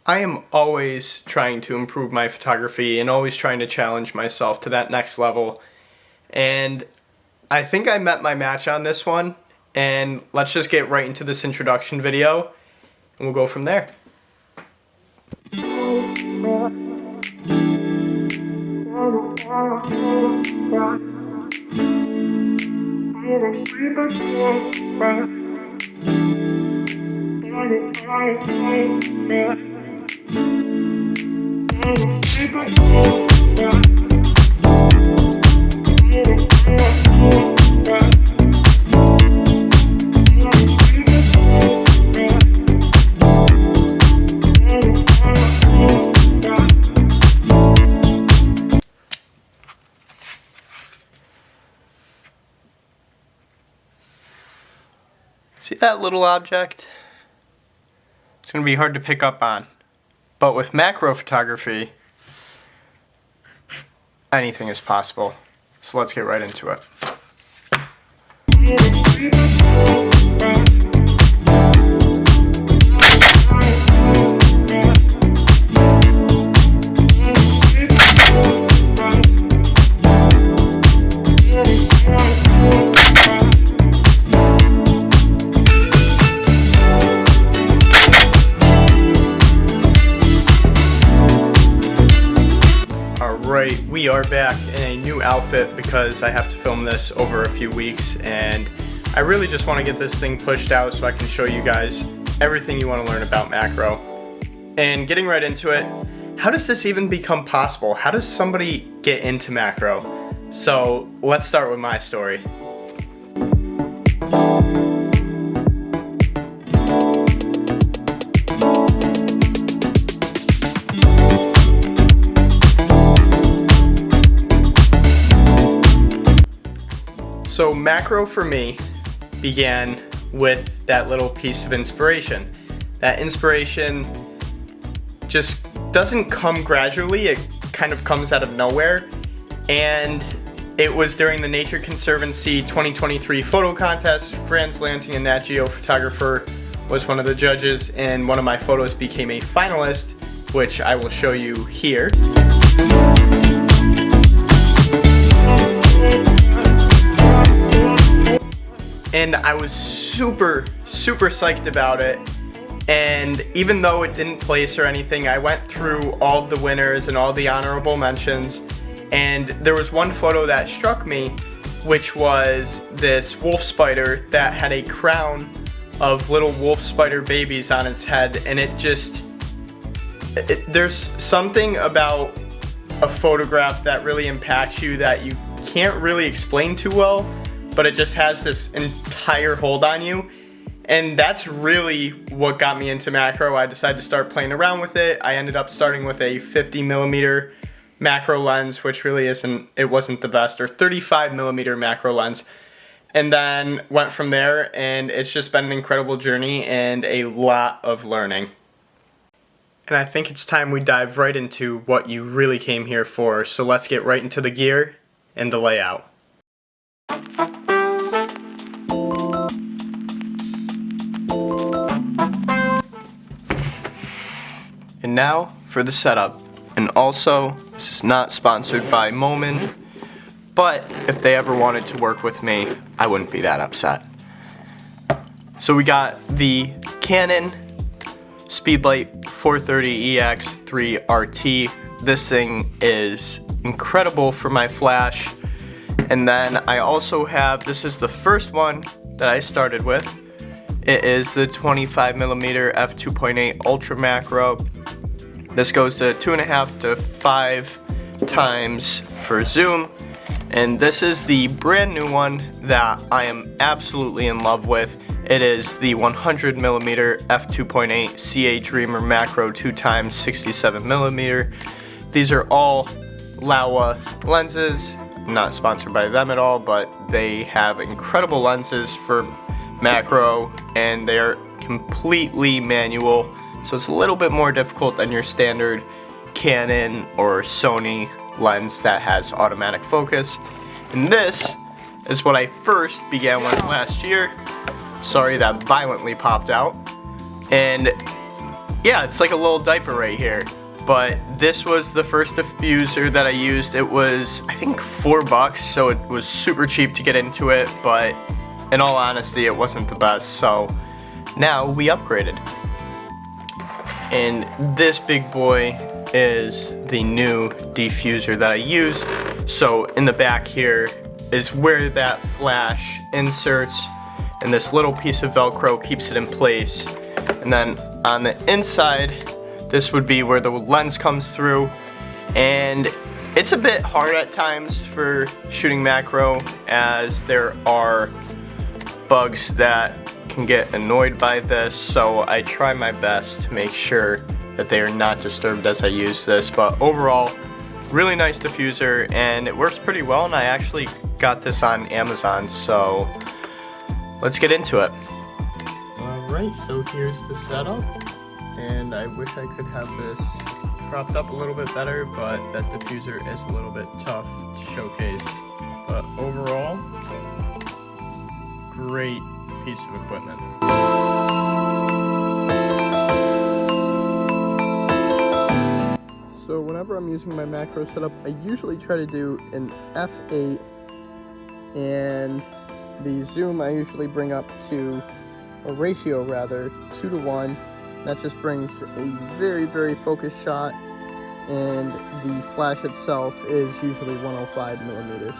I am always trying to improve my photography and always trying to challenge myself to that next level. And I think I met my match on this one. And let's just get right into this introduction video and we'll go from there. See that little object? It's going to be hard to pick up on. But with macro photography, anything is possible. So let's get right into it. Alright, we are back in a new outfit because I have to film this over a few weeks and I really just want to get this thing pushed out so I can show you guys everything you want to learn about macro. And getting right into it, how does this even become possible? How does somebody get into macro? So let's start with my story. So macro for me began with that little piece of inspiration. That inspiration just doesn't come gradually, it kind of comes out of nowhere. And it was during the Nature Conservancy 2023 photo contest. Frans Lanting, a Nat Geo photographer, was one of the judges and one of my photos became a finalist, which I will show you here. And I was super psyched about it. And even though it didn't place or anything, I went through all the winners and all the honorable mentions. And there was one photo that struck me, which was this wolf spider that had a crown of little wolf spider babies on its head. And there's something about a photograph that really impacts you that you can't really explain too well, but it just has this entire hold on you. And that's really what got me into macro. I decided to start playing around with it. I ended up starting with a 50mm macro lens, which really wasn't the best, or 35mm macro lens. And then went from there, and it's just been an incredible journey and a lot of learning. And I think it's time we dive right into what you really came here for. So let's get right into the gear and the layout. And now for the setup. And also, this is not sponsored by Momen, but if they ever wanted to work with me, I wouldn't be that upset. So we got the Canon Speedlight 430EX3 RT. This thing is incredible for my flash. And then I also have, this is the first one that I started with. It is the 25mm f2.8 Ultra Macro. This goes to 2.5 to 5 times for zoom. And this is the brand new one that I am absolutely in love with. It is the 100mm f2.8 CA Dreamer Macro 2x 67mm. These are all Laowa lenses. I'm not sponsored by them at all, but they have incredible lenses for macro and they're completely manual. So it's a little bit more difficult than your standard Canon or Sony lens that has automatic focus. And this is what I first began with last year. Sorry, that violently popped out. And Yeah, it's like a little diaper right here. But this was the first diffuser that I used. It was, I think, $4, so it was super cheap to get into it, but in all honesty, it wasn't the best, so now we upgraded. And this big boy is the new diffuser that I use. So in the back here is where that flash inserts, and this little piece of Velcro keeps it in place. And then on the inside, this would be where the lens comes through, and it's a bit hard at times for shooting macro, as there are bugs that can get annoyed by this, so I try my best to make sure that they are not disturbed as I use this. But overall, really nice diffuser, and it works pretty well, and I actually got this on Amazon, so let's get into it. Alright, so here's the setup. And I wish I could have this propped up a little bit better, but that diffuser is a little bit tough to showcase. But overall, great piece of equipment. So whenever I'm using my macro setup, I usually try to do an f8, and the zoom I usually bring up to a ratio, rather, 2:1. That just brings a very, very focused shot, and the flash itself is usually 105 millimeters.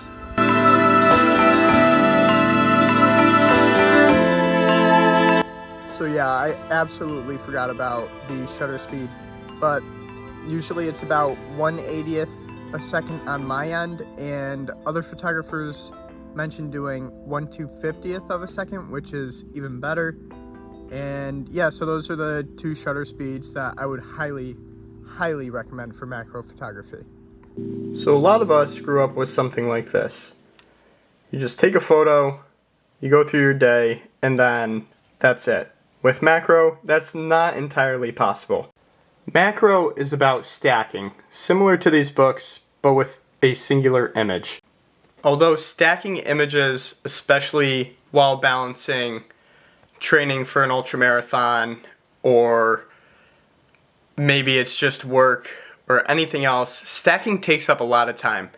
So yeah, I absolutely forgot about the shutter speed, but usually it's about 1/80th a second on my end, and other photographers mentioned doing 1/250th of a second, which is even better. And yeah, so those are the two shutter speeds that I would highly recommend for macro photography. So a lot of us grew up with something like this. You just take a photo, you go through your day, and then that's it. With macro, that's not entirely possible. Macro is about stacking, similar to these books, but with a singular image. Although stacking images, especially while balancing training for an ultramarathon, or maybe it's just work or anything else, stacking takes up a lot of time.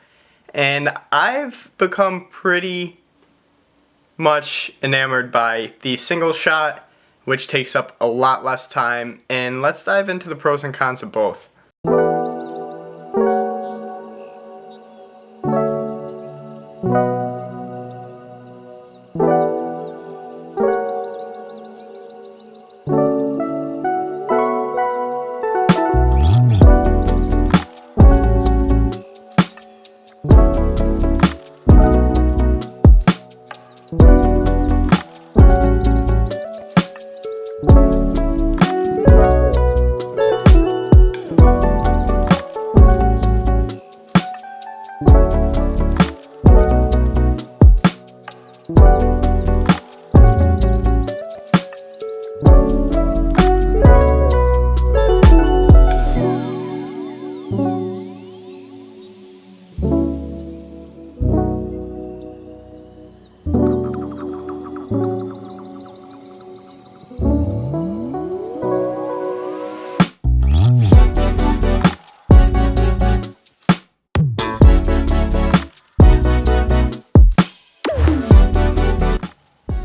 And I've become pretty much enamored by the single shot, which takes up a lot less time. And let's dive into the pros and cons of both.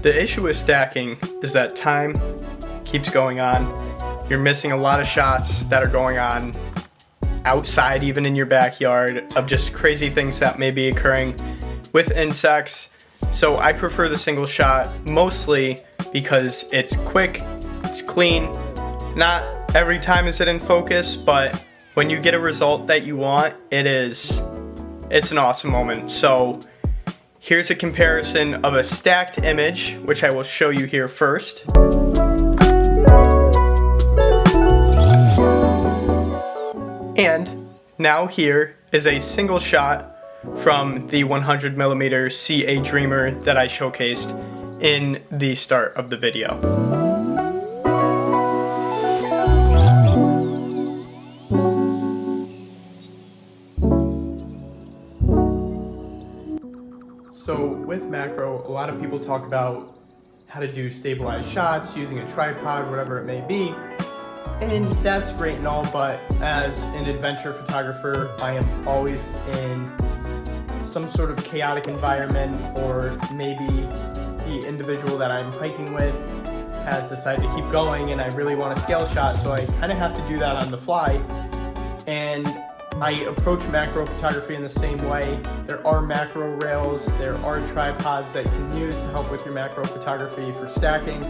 The issue with stacking is that time keeps going on. You're missing a lot of shots that are going on outside, even in your backyard, of just crazy things that may be occurring with insects. So I prefer the single shot, mostly because it's quick, it's clean. Not every time is it in focus, but when you get a result that you want, it's an awesome moment. So here's a comparison of a stacked image, which I will show you here first. And now here is a single shot from the 100mm CA Dreamer that I showcased in the start of the video. So with macro, a lot of people talk about how to do stabilized shots using a tripod, whatever it may be. And that's great and all, but as an adventure photographer, I am always in some sort of chaotic environment, or maybe the individual that I'm hiking with has decided to keep going and I really want a scale shot, so I kind of have to do that on the fly. And I approach macro photography in the same way. There are macro rails, there are tripods that you can use to help with your macro photography for stacking,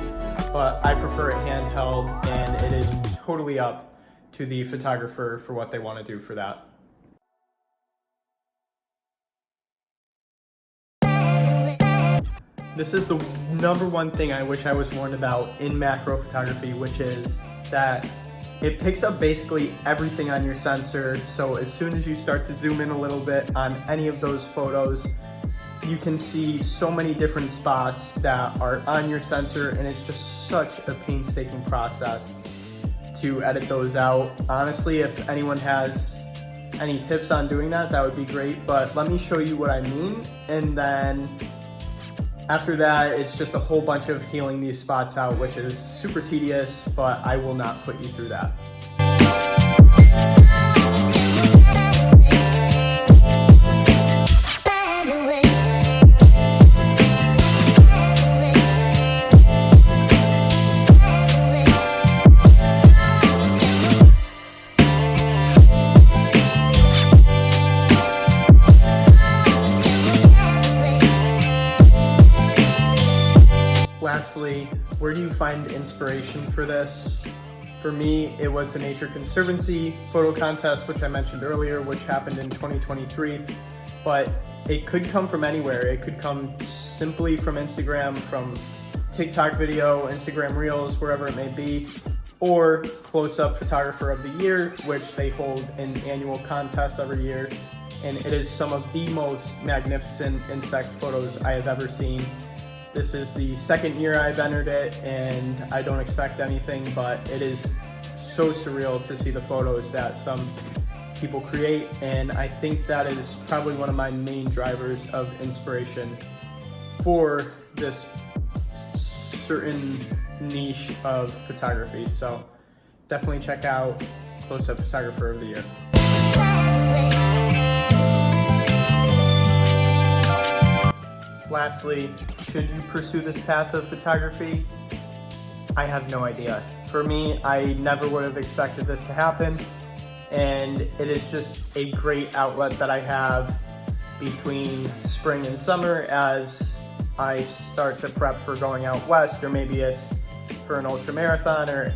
but I prefer it handheld, and it is totally up to the photographer for what they want to do for that. This is the number one thing I wish I was warned about in macro photography, which is that it picks up basically everything on your sensor. So as soon as you start to zoom in a little bit on any of those photos, you can see so many different spots that are on your sensor, and it's just such a painstaking process to edit those out. Honestly, if anyone has any tips on doing that, that would be great, but let me show you what I mean, and then after that, it's just a whole bunch of healing these spots out, which is super tedious, but I will not put you through that. Lastly, where do you find inspiration for this? For me, it was the Nature Conservancy photo contest, which I mentioned earlier, which happened in 2023, but it could come from anywhere. It could come simply from Instagram, from TikTok video, Instagram Reels, wherever it may be, or Close-Up Photographer of the Year, which they hold an annual contest every year, and it is some of the most magnificent insect photos I have ever seen. This is the second year I've entered it, and I don't expect anything, but it is so surreal to see the photos that some people create, and I think that is probably one of my main drivers of inspiration for this certain niche of photography. So definitely check out Close-Up Photographer of the Year. Lastly, should you pursue this path of photography? I have no idea. For me, I never would have expected this to happen, and it is just a great outlet that I have between spring and summer as I start to prep for going out west, or maybe it's for an ultra marathon or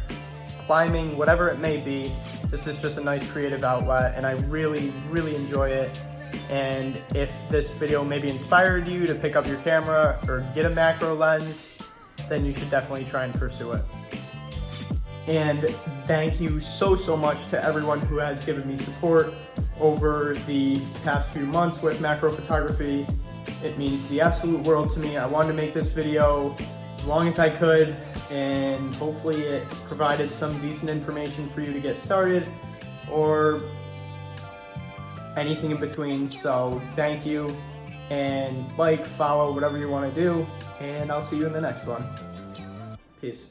climbing, whatever it may be. This is just a nice creative outlet, and I really, really enjoy it. And if this video maybe inspired you to pick up your camera or get a macro lens, then you should definitely try and pursue it. And thank you so much to everyone who has given me support over the past few months with macro photography. It means the absolute world to me. I wanted to make this video as long as I could, and hopefully it provided some decent information for you to get started, or anything in between. So thank you, and like, follow, whatever you want to do, and I'll see you in the next one. Peace.